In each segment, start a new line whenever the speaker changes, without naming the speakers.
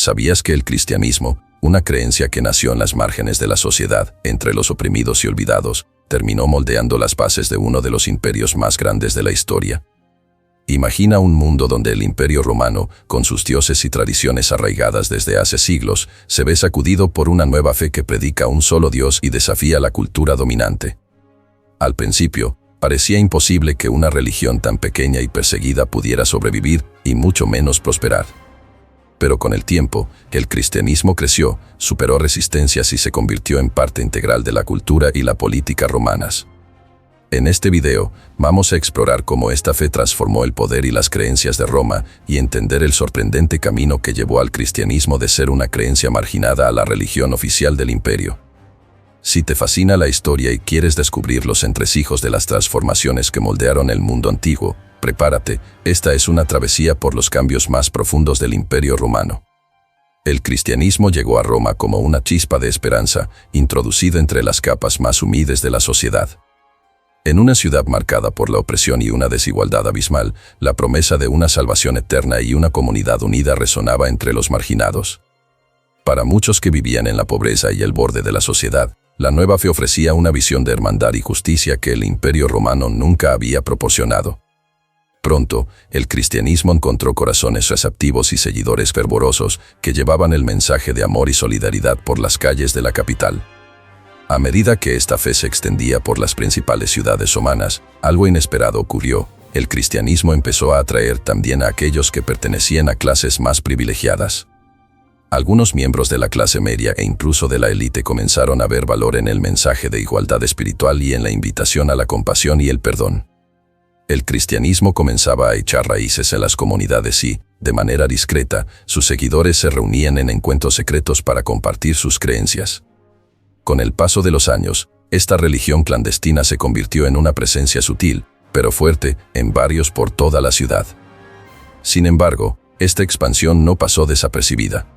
¿Sabías que el cristianismo, una creencia que nació en las márgenes de la sociedad, entre los oprimidos y olvidados, terminó moldeando las bases de uno de los imperios más grandes de la historia? Imagina un mundo donde el Imperio Romano, con sus dioses y tradiciones arraigadas desde hace siglos, se ve sacudido por una nueva fe que predica un solo Dios y desafía la cultura dominante. Al principio, parecía imposible que una religión tan pequeña y perseguida pudiera sobrevivir y mucho menos prosperar. Pero con el tiempo, el cristianismo creció, superó resistencias y se convirtió en parte integral de la cultura y la política romanas. En este video, vamos a explorar cómo esta fe transformó el poder y las creencias de Roma y entender el sorprendente camino que llevó al cristianismo de ser una creencia marginada a la religión oficial del imperio. Si te fascina la historia y quieres descubrir los entresijos de las transformaciones que moldearon el mundo antiguo, prepárate, esta es una travesía por los cambios más profundos del Imperio Romano. El cristianismo llegó a Roma como una chispa de esperanza, introducida entre las capas más humildes de la sociedad. En una ciudad marcada por la opresión y una desigualdad abismal, la promesa de una salvación eterna y una comunidad unida resonaba entre los marginados. Para muchos que vivían en la pobreza y el borde de la sociedad, la nueva fe ofrecía una visión de hermandad y justicia que el Imperio Romano nunca había proporcionado. Pronto, el cristianismo encontró corazones receptivos y seguidores fervorosos que llevaban el mensaje de amor y solidaridad por las calles de la capital. A medida que esta fe se extendía por las principales ciudades romanas, algo inesperado ocurrió. El cristianismo empezó a atraer también a aquellos que pertenecían a clases más privilegiadas. Algunos miembros de la clase media e incluso de la élite comenzaron a ver valor en el mensaje de igualdad espiritual y en la invitación a la compasión y el perdón. El cristianismo comenzaba a echar raíces en las comunidades y, de manera discreta, sus seguidores se reunían en encuentros secretos para compartir sus creencias. Con el paso de los años, esta religión clandestina se convirtió en una presencia sutil, pero fuerte, en barrios por toda la ciudad. Sin embargo, esta expansión no pasó desapercibida.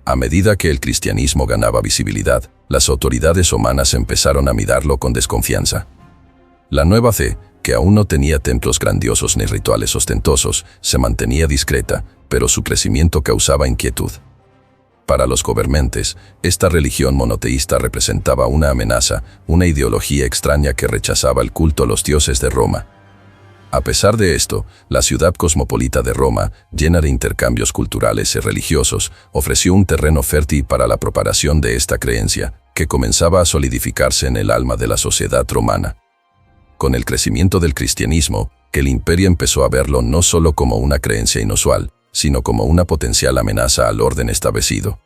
A medida que el cristianismo ganaba visibilidad, las autoridades romanas empezaron a mirarlo con desconfianza. La nueva fe, que aún no tenía templos grandiosos ni rituales ostentosos, se mantenía discreta, pero su crecimiento causaba inquietud. Para los gobernantes, esta religión monoteísta representaba una amenaza, una ideología extraña que rechazaba el culto a los dioses de Roma. A pesar de esto, la ciudad cosmopolita de Roma, llena de intercambios culturales y religiosos, ofreció un terreno fértil para la propagación de esta creencia, que comenzaba a solidificarse en el alma de la sociedad romana. Con el crecimiento del cristianismo, el imperio empezó a verlo no solo como una creencia inusual, sino como una potencial amenaza al orden establecido.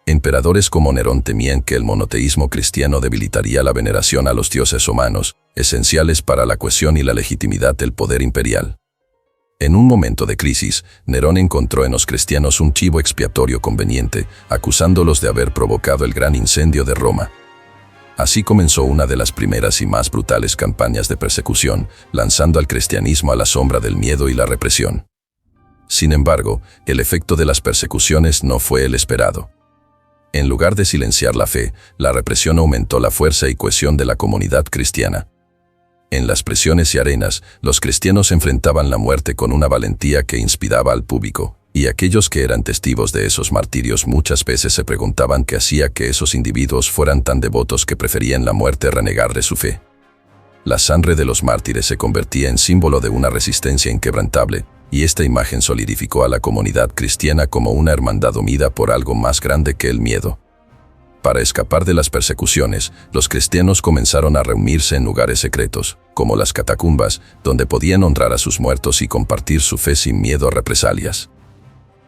Emperadores como Nerón temían que el monoteísmo cristiano debilitaría la veneración a los dioses romanos, esenciales para la cohesión y la legitimidad del poder imperial. En un momento de crisis, Nerón encontró en los cristianos un chivo expiatorio conveniente, acusándolos de haber provocado el gran incendio de Roma. Así comenzó una de las primeras y más brutales campañas de persecución, lanzando al cristianismo a la sombra del miedo y la represión. Sin embargo, el efecto de las persecuciones no fue el esperado. En lugar de silenciar la fe, la represión aumentó la fuerza y cohesión de la comunidad cristiana. En las prisiones y arenas, los cristianos enfrentaban la muerte con una valentía que inspiraba al público, y aquellos que eran testigos de esos martirios muchas veces se preguntaban qué hacía que esos individuos fueran tan devotos que preferían la muerte a renegar de su fe. La sangre de los mártires se convertía en símbolo de una resistencia inquebrantable, y esta imagen solidificó a la comunidad cristiana como una hermandad unida por algo más grande que el miedo. Para escapar de las persecuciones, los cristianos comenzaron a reunirse en lugares secretos, como las catacumbas, donde podían honrar a sus muertos y compartir su fe sin miedo a represalias.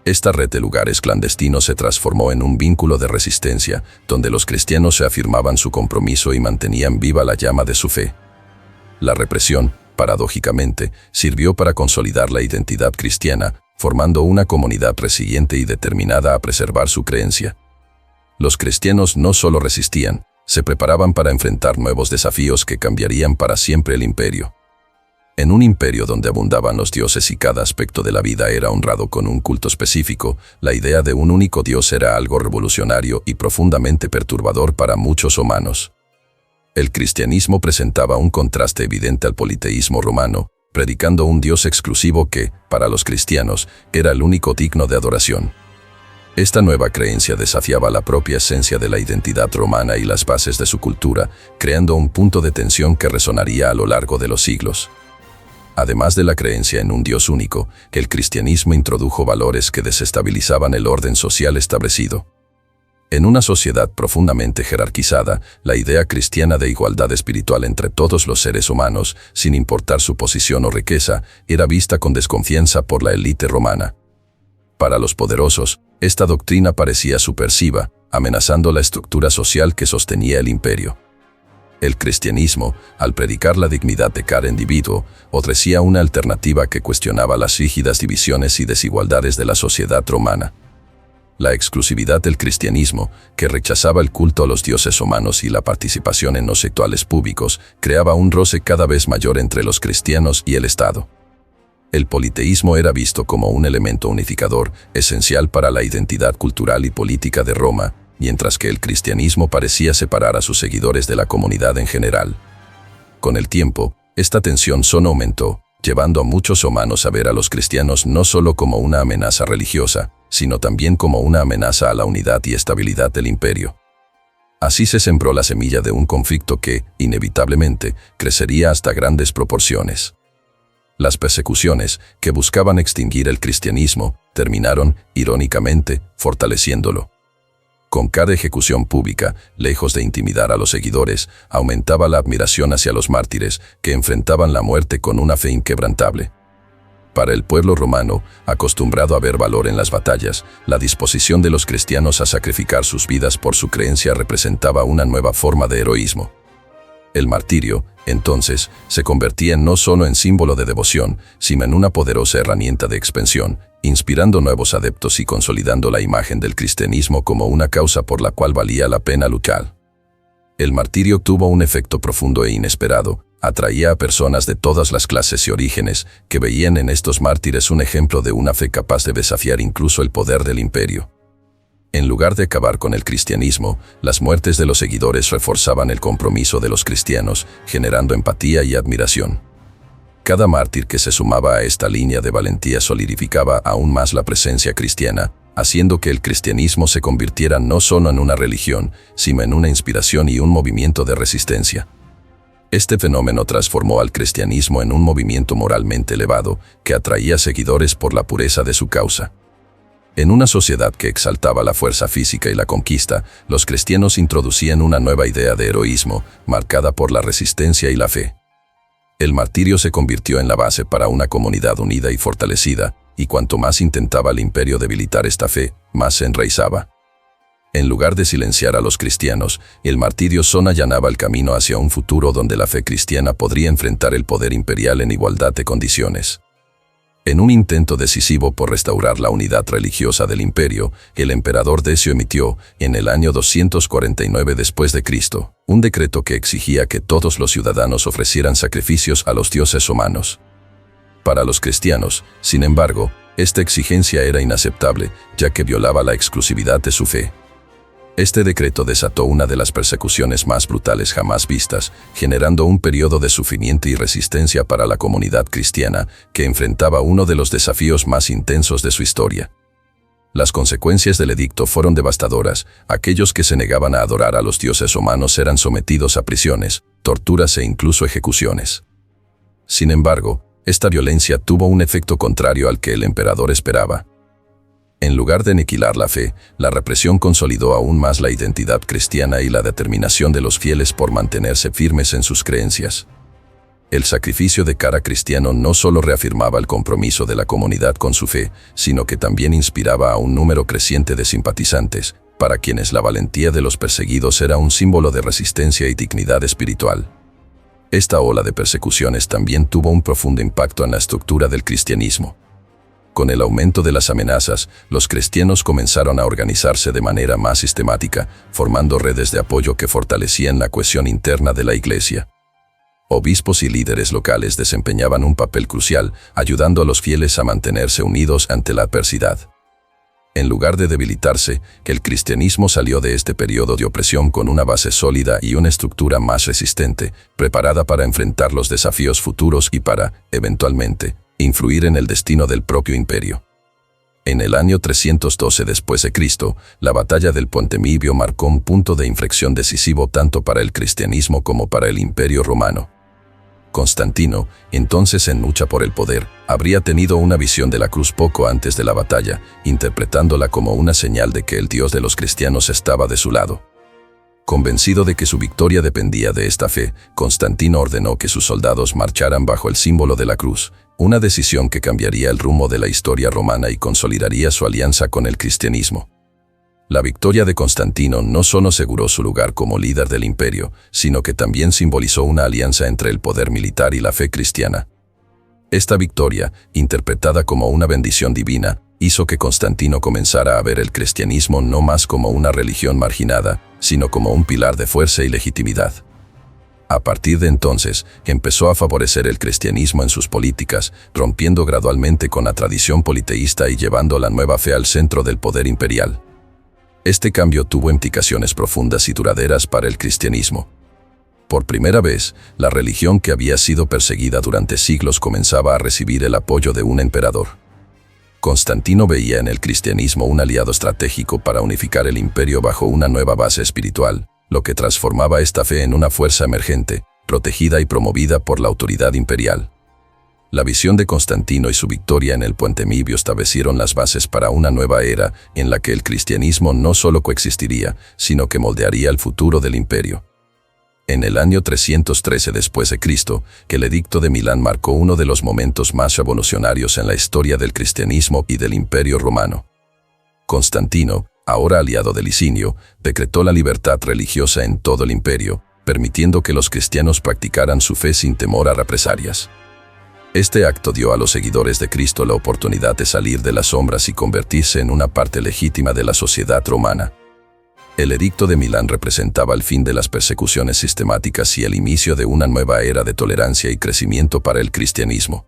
Esta red de lugares clandestinos se transformó en un vínculo de resistencia, donde los cristianos se afirmaban su compromiso y mantenían viva la llama de su fe. La represión, paradójicamente, sirvió para consolidar la identidad cristiana, formando una comunidad resiliente y determinada a preservar su creencia. Los cristianos no solo resistían, se preparaban para enfrentar nuevos desafíos que cambiarían para siempre el imperio. En un imperio donde abundaban los dioses y cada aspecto de la vida era honrado con un culto específico, la idea de un único dios era algo revolucionario y profundamente perturbador para muchos romanos. El cristianismo presentaba un contraste evidente al politeísmo romano, predicando un Dios exclusivo que, para los cristianos, era el único digno de adoración. Esta nueva creencia desafiaba la propia esencia de la identidad romana y las bases de su cultura, creando un punto de tensión que resonaría a lo largo de los siglos. Además de la creencia en un Dios único, el cristianismo introdujo valores que desestabilizaban el orden social establecido. En una sociedad profundamente jerarquizada, la idea cristiana de igualdad espiritual entre todos los seres humanos, sin importar su posición o riqueza, era vista con desconfianza por la élite romana. Para los poderosos, esta doctrina parecía subversiva, amenazando la estructura social que sostenía el imperio. El cristianismo, al predicar la dignidad de cada individuo, ofrecía una alternativa que cuestionaba las rígidas divisiones y desigualdades de la sociedad romana. La exclusividad del cristianismo, que rechazaba el culto a los dioses humanos y la participación en los rituales públicos, creaba un roce cada vez mayor entre los cristianos y el Estado. El politeísmo era visto como un elemento unificador, esencial para la identidad cultural y política de Roma, mientras que el cristianismo parecía separar a sus seguidores de la comunidad en general. Con el tiempo, esta tensión solo aumentó, llevando a muchos romanos a ver a los cristianos no solo como una amenaza religiosa, sino también como una amenaza a la unidad y estabilidad del imperio. Así se sembró la semilla de un conflicto que, inevitablemente, crecería hasta grandes proporciones. Las persecuciones, que buscaban extinguir el cristianismo, terminaron, irónicamente, fortaleciéndolo. Con cada ejecución pública, lejos de intimidar a los seguidores, aumentaba la admiración hacia los mártires, que enfrentaban la muerte con una fe inquebrantable. Para el pueblo romano, acostumbrado a ver valor en las batallas, la disposición de los cristianos a sacrificar sus vidas por su creencia representaba una nueva forma de heroísmo. El martirio, entonces, se convertía no solo en símbolo de devoción, sino en una poderosa herramienta de expansión, inspirando nuevos adeptos y consolidando la imagen del cristianismo como una causa por la cual valía la pena luchar. El martirio tuvo un efecto profundo e inesperado, atraía a personas de todas las clases y orígenes, que veían en estos mártires un ejemplo de una fe capaz de desafiar incluso el poder del imperio. En lugar de acabar con el cristianismo, las muertes de los seguidores reforzaban el compromiso de los cristianos, generando empatía y admiración. Cada mártir que se sumaba a esta línea de valentía solidificaba aún más la presencia cristiana, haciendo que el cristianismo se convirtiera no solo en una religión, sino en una inspiración y un movimiento de resistencia. Este fenómeno transformó al cristianismo en un movimiento moralmente elevado, que atraía seguidores por la pureza de su causa. En una sociedad que exaltaba la fuerza física y la conquista, los cristianos introducían una nueva idea de heroísmo, marcada por la resistencia y la fe. El martirio se convirtió en la base para una comunidad unida y fortalecida, y cuanto más intentaba el imperio debilitar esta fe, más se enraizaba. En lugar de silenciar a los cristianos, el martirio solo allanaba el camino hacia un futuro donde la fe cristiana podría enfrentar el poder imperial en igualdad de condiciones. En un intento decisivo por restaurar la unidad religiosa del imperio, el emperador Decio emitió, en el año 249 después de Cristo, un decreto que exigía que todos los ciudadanos ofrecieran sacrificios a los dioses humanos. Para los cristianos, sin embargo, esta exigencia era inaceptable, ya que violaba la exclusividad de su fe. Este decreto desató una de las persecuciones más brutales jamás vistas, generando un periodo de sufrimiento y resistencia para la comunidad cristiana, que enfrentaba uno de los desafíos más intensos de su historia. Las consecuencias del edicto fueron devastadoras. Aquellos que se negaban a adorar a los dioses humanos eran sometidos a prisiones, torturas e incluso ejecuciones. Sin embargo, esta violencia tuvo un efecto contrario al que el emperador esperaba. En lugar de aniquilar la fe, la represión consolidó aún más la identidad cristiana y la determinación de los fieles por mantenerse firmes en sus creencias. El sacrificio de cada cristiano no solo reafirmaba el compromiso de la comunidad con su fe, sino que también inspiraba a un número creciente de simpatizantes, para quienes la valentía de los perseguidos era un símbolo de resistencia y dignidad espiritual. Esta ola de persecuciones también tuvo un profundo impacto en la estructura del cristianismo. Con el aumento de las amenazas, los cristianos comenzaron a organizarse de manera más sistemática, formando redes de apoyo que fortalecían la cohesión interna de la iglesia. Obispos y líderes locales desempeñaban un papel crucial, ayudando a los fieles a mantenerse unidos ante la adversidad. En lugar de debilitarse, el cristianismo salió de este periodo de opresión con una base sólida y una estructura más resistente, preparada para enfrentar los desafíos futuros y para, eventualmente, influir en el destino del propio imperio. En el año 312 después de Cristo, la batalla del Puente Milvio marcó un punto de inflexión decisivo tanto para el cristianismo como para el Imperio Romano. Constantino, entonces en lucha por el poder, habría tenido una visión de la cruz poco antes de la batalla, interpretándola como una señal de que el Dios de los cristianos estaba de su lado. Convencido de que su victoria dependía de esta fe, Constantino ordenó que sus soldados marcharan bajo el símbolo de la cruz, una decisión que cambiaría el rumbo de la historia romana y consolidaría su alianza con el cristianismo. La victoria de Constantino no solo aseguró su lugar como líder del imperio, sino que también simbolizó una alianza entre el poder militar y la fe cristiana. Esta victoria, interpretada como una bendición divina, hizo que Constantino comenzara a ver el cristianismo no más como una religión marginada, sino como un pilar de fuerza y legitimidad. A partir de entonces, empezó a favorecer el cristianismo en sus políticas, rompiendo gradualmente con la tradición politeísta y llevando la nueva fe al centro del poder imperial. Este cambio tuvo implicaciones profundas y duraderas para el cristianismo. Por primera vez, la religión que había sido perseguida durante siglos comenzaba a recibir el apoyo de un emperador. Constantino veía en el cristianismo un aliado estratégico para unificar el imperio bajo una nueva base espiritual, lo que transformaba esta fe en una fuerza emergente, protegida y promovida por la autoridad imperial. La visión de Constantino y su victoria en el Puente Milvio establecieron las bases para una nueva era en la que el cristianismo no solo coexistiría, sino que moldearía el futuro del imperio. En el año 313 después de Cristo, el Edicto de Milán marcó uno de los momentos más revolucionarios en la historia del cristianismo y del Imperio Romano. Constantino, ahora aliado de Licinio, decretó la libertad religiosa en todo el imperio, permitiendo que los cristianos practicaran su fe sin temor a represalias. Este acto dio a los seguidores de Cristo la oportunidad de salir de las sombras y convertirse en una parte legítima de la sociedad romana. El Edicto de Milán representaba el fin de las persecuciones sistemáticas y el inicio de una nueva era de tolerancia y crecimiento para el cristianismo.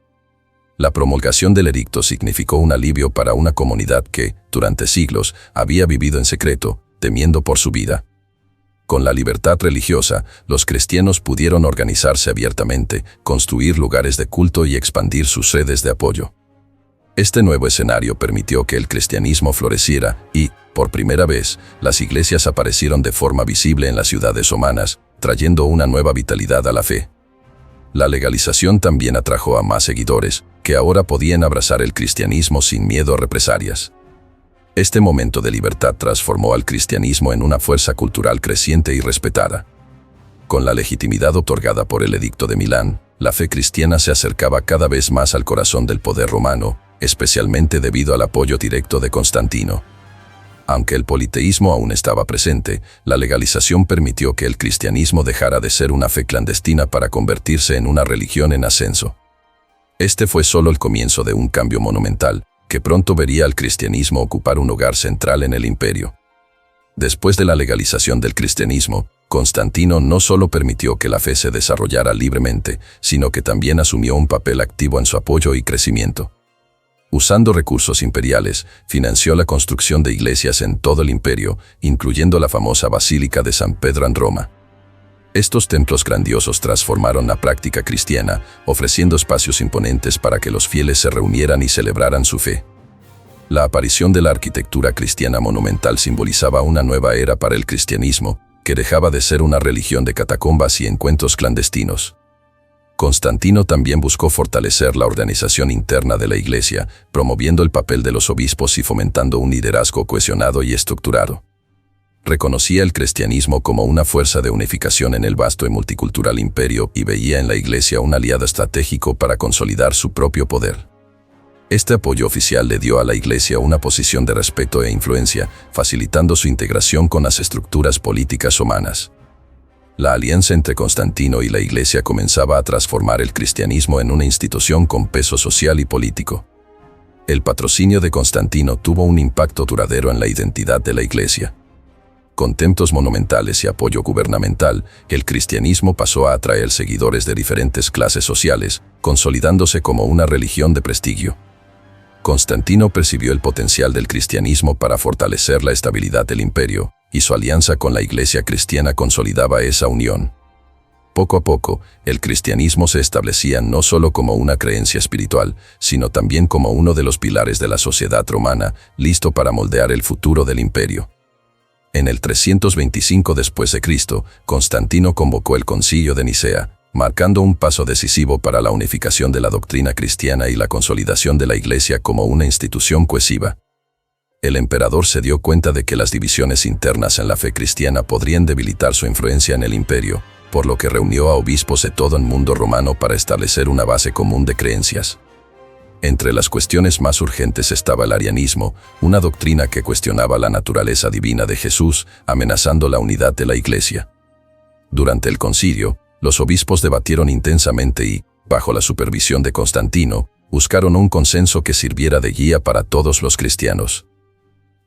La promulgación del edicto significó un alivio para una comunidad que, durante siglos, había vivido en secreto, temiendo por su vida. Con la libertad religiosa, los cristianos pudieron organizarse abiertamente, construir lugares de culto y expandir sus redes de apoyo. Este nuevo escenario permitió que el cristianismo floreciera y, por primera vez, las iglesias aparecieron de forma visible en las ciudades romanas, trayendo una nueva vitalidad a la fe. La legalización también atrajo a más seguidores, que ahora podían abrazar el cristianismo sin miedo a represalias. Este momento de libertad transformó al cristianismo en una fuerza cultural creciente y respetada. Con la legitimidad otorgada por el Edicto de Milán, la fe cristiana se acercaba cada vez más al corazón del poder romano, especialmente debido al apoyo directo de Constantino. Aunque el politeísmo aún estaba presente, la legalización permitió que el cristianismo dejara de ser una fe clandestina para convertirse en una religión en ascenso. Este fue solo el comienzo de un cambio monumental, que pronto vería al cristianismo ocupar un lugar central en el imperio. Después de la legalización del cristianismo, Constantino no solo permitió que la fe se desarrollara libremente, sino que también asumió un papel activo en su apoyo y crecimiento. Usando recursos imperiales, financió la construcción de iglesias en todo el imperio, incluyendo la famosa Basílica de San Pedro en Roma. Estos templos grandiosos transformaron la práctica cristiana, ofreciendo espacios imponentes para que los fieles se reunieran y celebraran su fe. La aparición de la arquitectura cristiana monumental simbolizaba una nueva era para el cristianismo, que dejaba de ser una religión de catacumbas y encuentros clandestinos. Constantino también buscó fortalecer la organización interna de la Iglesia, promoviendo el papel de los obispos y fomentando un liderazgo cohesionado y estructurado. Reconocía el cristianismo como una fuerza de unificación en el vasto y multicultural imperio y veía en la Iglesia un aliado estratégico para consolidar su propio poder. Este apoyo oficial le dio a la Iglesia una posición de respeto e influencia, facilitando su integración con las estructuras políticas romanas. La alianza entre Constantino y la Iglesia comenzaba a transformar el cristianismo en una institución con peso social y político. El patrocinio de Constantino tuvo un impacto duradero en la identidad de la Iglesia. Con templos monumentales y apoyo gubernamental, el cristianismo pasó a atraer seguidores de diferentes clases sociales, consolidándose como una religión de prestigio. Constantino percibió el potencial del cristianismo para fortalecer la estabilidad del imperio, y su alianza con la Iglesia cristiana consolidaba esa unión. Poco a poco, el cristianismo se establecía no solo como una creencia espiritual, sino también como uno de los pilares de la sociedad romana, listo para moldear el futuro del imperio. En el 325 después de Cristo, Constantino convocó el Concilio de Nicea, marcando un paso decisivo para la unificación de la doctrina cristiana y la consolidación de la Iglesia como una institución cohesiva. El emperador se dio cuenta de que las divisiones internas en la fe cristiana podrían debilitar su influencia en el imperio, por lo que reunió a obispos de todo el mundo romano para establecer una base común de creencias. Entre las cuestiones más urgentes estaba el arianismo, una doctrina que cuestionaba la naturaleza divina de Jesús, amenazando la unidad de la Iglesia. Durante el concilio, los obispos debatieron intensamente y, bajo la supervisión de Constantino, buscaron un consenso que sirviera de guía para todos los cristianos.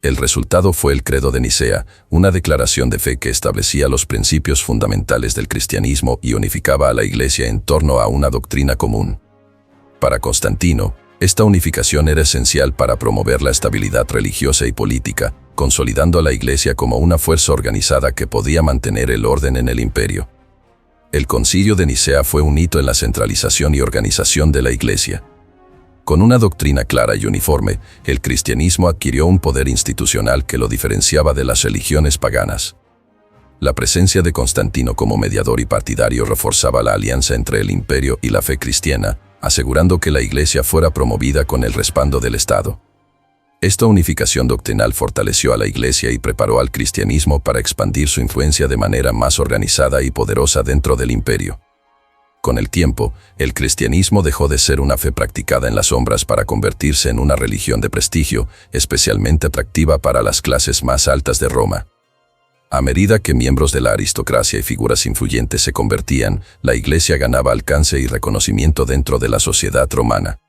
El resultado fue el Credo de Nicea, una declaración de fe que establecía los principios fundamentales del cristianismo y unificaba a la Iglesia en torno a una doctrina común. Para Constantino, esta unificación era esencial para promover la estabilidad religiosa y política, consolidando a la Iglesia como una fuerza organizada que podía mantener el orden en el imperio. El Concilio de Nicea fue un hito en la centralización y organización de la Iglesia. Con una doctrina clara y uniforme, el cristianismo adquirió un poder institucional que lo diferenciaba de las religiones paganas. La presencia de Constantino como mediador y partidario reforzaba la alianza entre el imperio y la fe cristiana, asegurando que la Iglesia fuera promovida con el respaldo del Estado. Esta unificación doctrinal fortaleció a la Iglesia y preparó al cristianismo para expandir su influencia de manera más organizada y poderosa dentro del imperio. Con el tiempo, el cristianismo dejó de ser una fe practicada en las sombras para convertirse en una religión de prestigio, especialmente atractiva para las clases más altas de Roma. A medida que miembros de la aristocracia y figuras influyentes se convertían, la Iglesia ganaba alcance y reconocimiento dentro de la sociedad romana.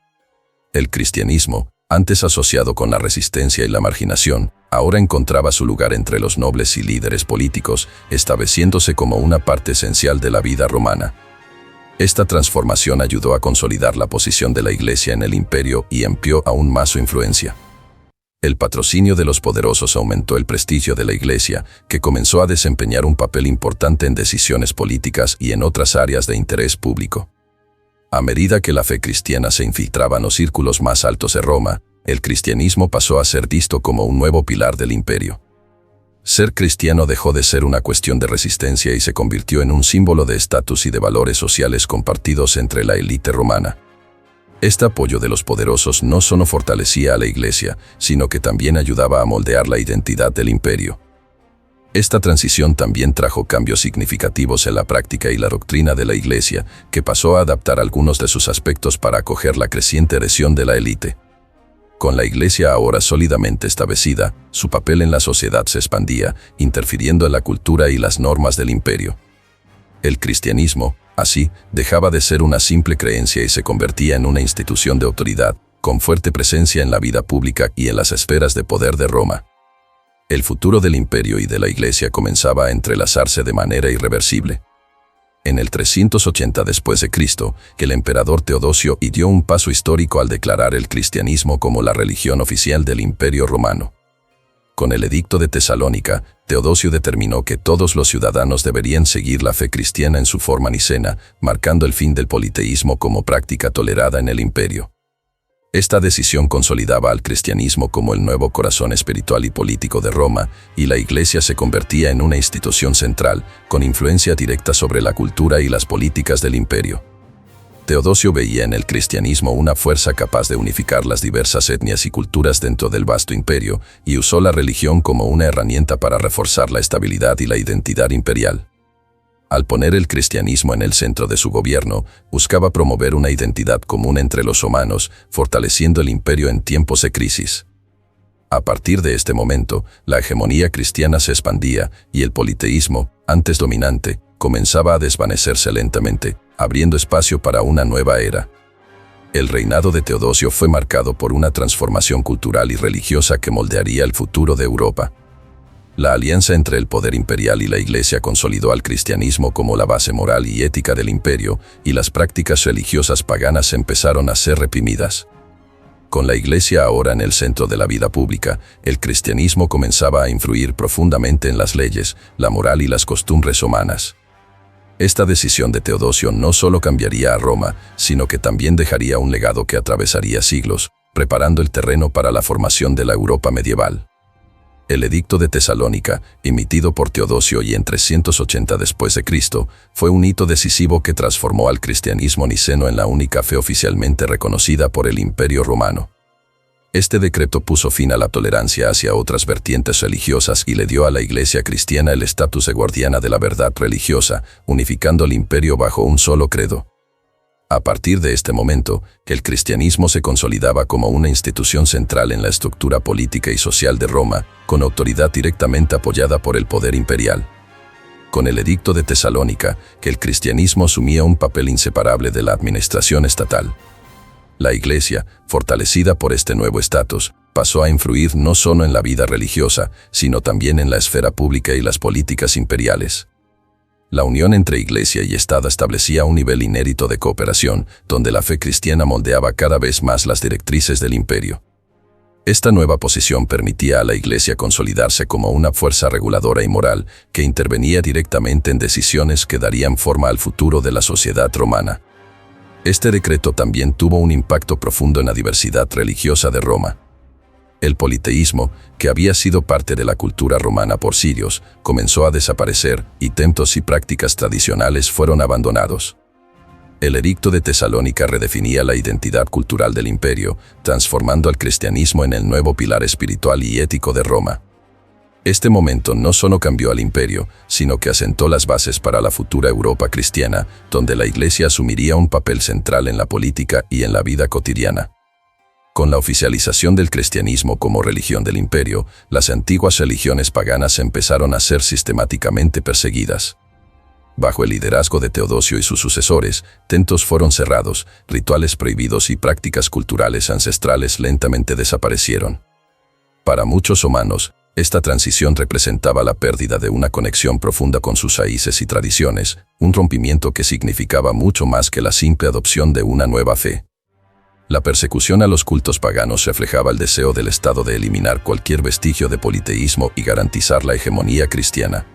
El cristianismo, antes asociado con la resistencia y la marginación, ahora encontraba su lugar entre los nobles y líderes políticos, estableciéndose como una parte esencial de la vida romana. Esta transformación ayudó a consolidar la posición de la Iglesia en el imperio y amplió aún más su influencia. El patrocinio de los poderosos aumentó el prestigio de la Iglesia, que comenzó a desempeñar un papel importante en decisiones políticas y en otras áreas de interés público. A medida que la fe cristiana se infiltraba en los círculos más altos de Roma, el cristianismo pasó a ser visto como un nuevo pilar del imperio. Ser cristiano dejó de ser una cuestión de resistencia y se convirtió en un símbolo de estatus y de valores sociales compartidos entre la élite romana. Este apoyo de los poderosos no solo fortalecía a la Iglesia, sino que también ayudaba a moldear la identidad del imperio. Esta transición también trajo cambios significativos en la práctica y la doctrina de la Iglesia, que pasó a adaptar algunos de sus aspectos para acoger la creciente adhesión de la élite. Con la Iglesia ahora sólidamente establecida, su papel en la sociedad se expandía, interfiriendo en la cultura y las normas del imperio. El cristianismo, así, dejaba de ser una simple creencia y se convertía en una institución de autoridad, con fuerte presencia en la vida pública y en las esferas de poder de Roma. El futuro del imperio y de la Iglesia comenzaba a entrelazarse de manera irreversible. En el 380 después de Cristo, el emperador Teodosio dio un paso histórico al declarar el cristianismo como la religión oficial del Imperio Romano. Con el Edicto de Tesalónica, Teodosio determinó que todos los ciudadanos deberían seguir la fe cristiana en su forma nicena, marcando el fin del politeísmo como práctica tolerada en el imperio. Esta decisión consolidaba al cristianismo como el nuevo corazón espiritual y político de Roma, y la Iglesia se convertía en una institución central, con influencia directa sobre la cultura y las políticas del imperio. Teodosio veía en el cristianismo una fuerza capaz de unificar las diversas etnias y culturas dentro del vasto imperio, y usó la religión como una herramienta para reforzar la estabilidad y la identidad imperial. Al poner el cristianismo en el centro de su gobierno, buscaba promover una identidad común entre los romanos, fortaleciendo el imperio en tiempos de crisis. A partir de este momento, la hegemonía cristiana se expandía y el politeísmo, antes dominante, comenzaba a desvanecerse lentamente, abriendo espacio para una nueva era. El reinado de Teodosio fue marcado por una transformación cultural y religiosa que moldearía el futuro de Europa. La alianza entre el poder imperial y la Iglesia consolidó al cristianismo como la base moral y ética del imperio, y las prácticas religiosas paganas empezaron a ser reprimidas. Con la Iglesia ahora en el centro de la vida pública, el cristianismo comenzaba a influir profundamente en las leyes, la moral y las costumbres humanas. Esta decisión de Teodosio no solo cambiaría a Roma, sino que también dejaría un legado que atravesaría siglos, preparando el terreno para la formación de la Europa medieval. El Edicto de Tesalónica, emitido por Teodosio y en 380 después de Cristo, fue un hito decisivo que transformó al cristianismo niceno en la única fe oficialmente reconocida por el Imperio Romano. Este decreto puso fin a la tolerancia hacia otras vertientes religiosas y le dio a la Iglesia cristiana el estatus de guardiana de la verdad religiosa, unificando el imperio bajo un solo credo. A partir de este momento, el cristianismo se consolidaba como una institución central en la estructura política y social de Roma, con autoridad directamente apoyada por el poder imperial. Con el Edicto de Tesalónica, el cristianismo asumía un papel inseparable de la administración estatal. La Iglesia, fortalecida por este nuevo estatus, pasó a influir no solo en la vida religiosa, sino también en la esfera pública y las políticas imperiales. La unión entre Iglesia y Estado establecía un nivel inédito de cooperación, donde la fe cristiana moldeaba cada vez más las directrices del imperio. Esta nueva posición permitía a la Iglesia consolidarse como una fuerza reguladora y moral que intervenía directamente en decisiones que darían forma al futuro de la sociedad romana. Este decreto también tuvo un impacto profundo en la diversidad religiosa de Roma. El politeísmo, que había sido parte de la cultura romana por siglos, comenzó a desaparecer y templos y prácticas tradicionales fueron abandonados. El Edicto de Tesalónica redefinía la identidad cultural del imperio, transformando al cristianismo en el nuevo pilar espiritual y ético de Roma. Este momento no solo cambió al imperio, sino que asentó las bases para la futura Europa cristiana, donde la Iglesia asumiría un papel central en la política y en la vida cotidiana. Con la oficialización del cristianismo como religión del imperio, las antiguas religiones paganas empezaron a ser sistemáticamente perseguidas. Bajo el liderazgo de Teodosio y sus sucesores, templos fueron cerrados, rituales prohibidos y prácticas culturales ancestrales lentamente desaparecieron. Para muchos romanos, esta transición representaba la pérdida de una conexión profunda con sus raíces y tradiciones, un rompimiento que significaba mucho más que la simple adopción de una nueva fe. La persecución a los cultos paganos reflejaba el deseo del Estado de eliminar cualquier vestigio de politeísmo y garantizar la hegemonía cristiana.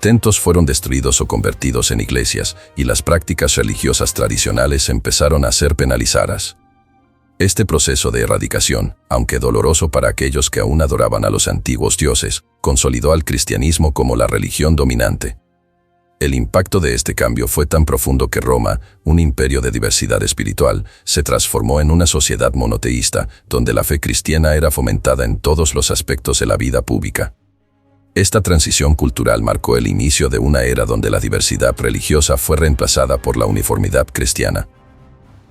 Templos fueron destruidos o convertidos en iglesias, y las prácticas religiosas tradicionales empezaron a ser penalizadas. Este proceso de erradicación, aunque doloroso para aquellos que aún adoraban a los antiguos dioses, consolidó al cristianismo como la religión dominante. El impacto de este cambio fue tan profundo que Roma, un imperio de diversidad espiritual, se transformó en una sociedad monoteísta, donde la fe cristiana era fomentada en todos los aspectos de la vida pública. Esta transición cultural marcó el inicio de una era donde la diversidad religiosa fue reemplazada por la uniformidad cristiana.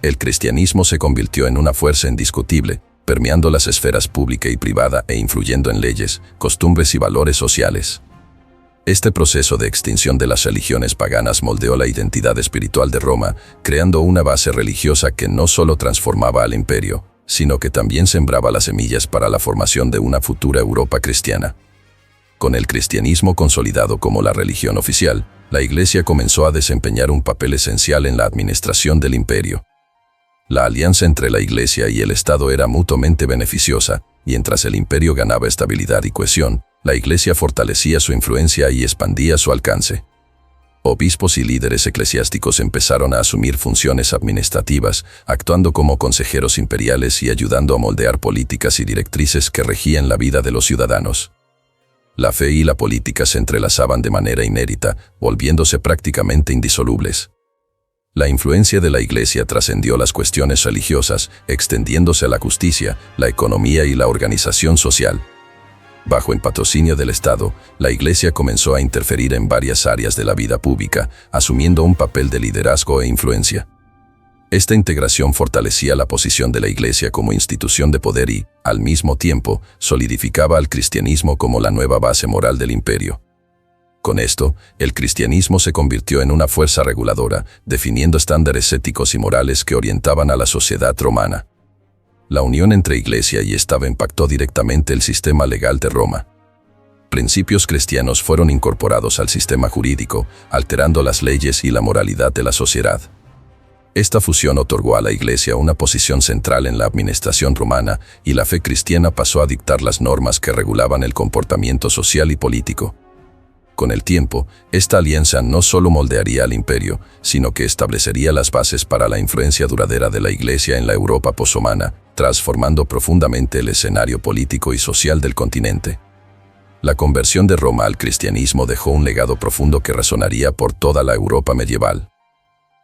El cristianismo se convirtió en una fuerza indiscutible, permeando las esferas pública y privada e influyendo en leyes, costumbres y valores sociales. Este proceso de extinción de las religiones paganas moldeó la identidad espiritual de Roma, creando una base religiosa que no solo transformaba al imperio, sino que también sembraba las semillas para la formación de una futura Europa cristiana. Con el cristianismo consolidado como la religión oficial, la Iglesia comenzó a desempeñar un papel esencial en la administración del imperio. La alianza entre la Iglesia y el Estado era mutuamente beneficiosa, y mientras el imperio ganaba estabilidad y cohesión, la Iglesia fortalecía su influencia y expandía su alcance. Obispos y líderes eclesiásticos empezaron a asumir funciones administrativas, actuando como consejeros imperiales y ayudando a moldear políticas y directrices que regían la vida de los ciudadanos. La fe y la política se entrelazaban de manera inédita, volviéndose prácticamente indisolubles. La influencia de la Iglesia trascendió las cuestiones religiosas, extendiéndose a la justicia, la economía y la organización social. Bajo el patrocinio del Estado, la Iglesia comenzó a interferir en varias áreas de la vida pública, asumiendo un papel de liderazgo e influencia. Esta integración fortalecía la posición de la Iglesia como institución de poder y, al mismo tiempo, solidificaba al cristianismo como la nueva base moral del imperio. Con esto, el cristianismo se convirtió en una fuerza reguladora, definiendo estándares éticos y morales que orientaban a la sociedad romana. La unión entre Iglesia y Estado impactó directamente el sistema legal de Roma. Principios cristianos fueron incorporados al sistema jurídico, alterando las leyes y la moralidad de la sociedad. Esta fusión otorgó a la Iglesia una posición central en la administración romana, y la fe cristiana pasó a dictar las normas que regulaban el comportamiento social y político. Con el tiempo, esta alianza no solo moldearía al imperio, sino que establecería las bases para la influencia duradera de la Iglesia en la Europa posromana, transformando profundamente el escenario político y social del continente. La conversión de Roma al cristianismo dejó un legado profundo que resonaría por toda la Europa medieval.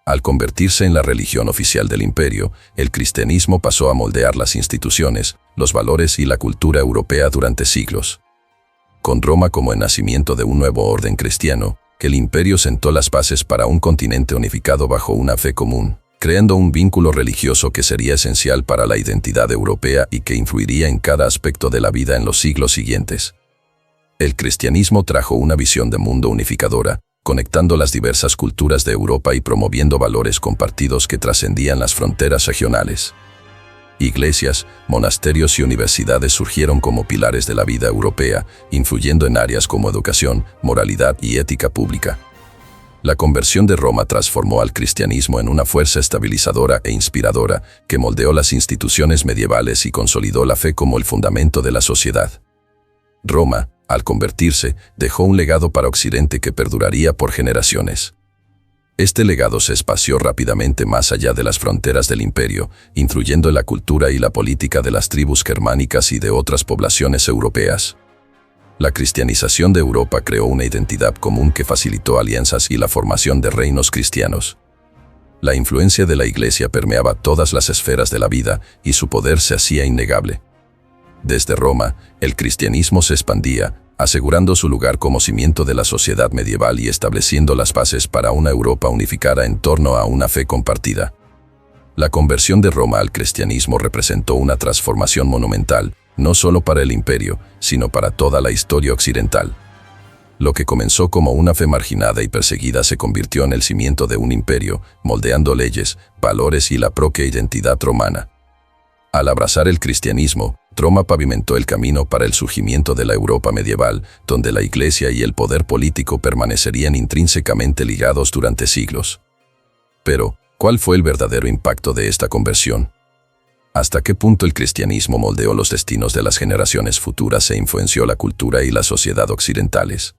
Al convertirse en la religión oficial del imperio, el cristianismo pasó a moldear las instituciones, los valores y la cultura europea durante siglos. Con Roma como el nacimiento de un nuevo orden cristiano, el imperio sentó las bases para un continente unificado bajo una fe común, creando un vínculo religioso que sería esencial para la identidad europea y que influiría en cada aspecto de la vida en los siglos siguientes. El cristianismo trajo una visión de mundo unificadora, conectando las diversas culturas de Europa y promoviendo valores compartidos que trascendían las fronteras regionales. Iglesias, monasterios y universidades surgieron como pilares de la vida europea, influyendo en áreas como educación, moralidad y ética pública. La conversión de Roma transformó al cristianismo en una fuerza estabilizadora e inspiradora que moldeó las instituciones medievales y consolidó la fe como el fundamento de la sociedad. Roma, al convertirse, dejó un legado para Occidente que perduraría por generaciones. Este legado se esparció rápidamente más allá de las fronteras del imperio, influyendo en la cultura y la política de las tribus germánicas y de otras poblaciones europeas. La cristianización de Europa creó una identidad común que facilitó alianzas y la formación de reinos cristianos. La influencia de la Iglesia permeaba todas las esferas de la vida y su poder se hacía innegable. Desde Roma, el cristianismo se expandía, asegurando su lugar como cimiento de la sociedad medieval y estableciendo las bases para una Europa unificada en torno a una fe compartida. La conversión de Roma al cristianismo representó una transformación monumental, no solo para el imperio, sino para toda la historia occidental. Lo que comenzó como una fe marginada y perseguida se convirtió en el cimiento de un imperio, moldeando leyes, valores y la propia identidad romana. Al abrazar el cristianismo, Roma pavimentó el camino para el surgimiento de la Europa medieval, donde la Iglesia y el poder político permanecerían intrínsecamente ligados durante siglos. Pero, ¿cuál fue el verdadero impacto de esta conversión? ¿Hasta qué punto el cristianismo moldeó los destinos de las generaciones futuras e influenció la cultura y la sociedad occidentales?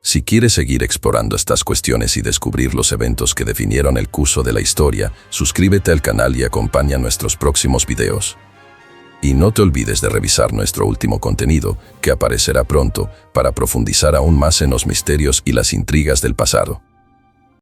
Si quieres seguir explorando estas cuestiones y descubrir los eventos que definieron el curso de la historia, suscríbete al canal y acompaña nuestros próximos videos. Y no te olvides de revisar nuestro último contenido, que aparecerá pronto, para profundizar aún más en los misterios y las intrigas del pasado.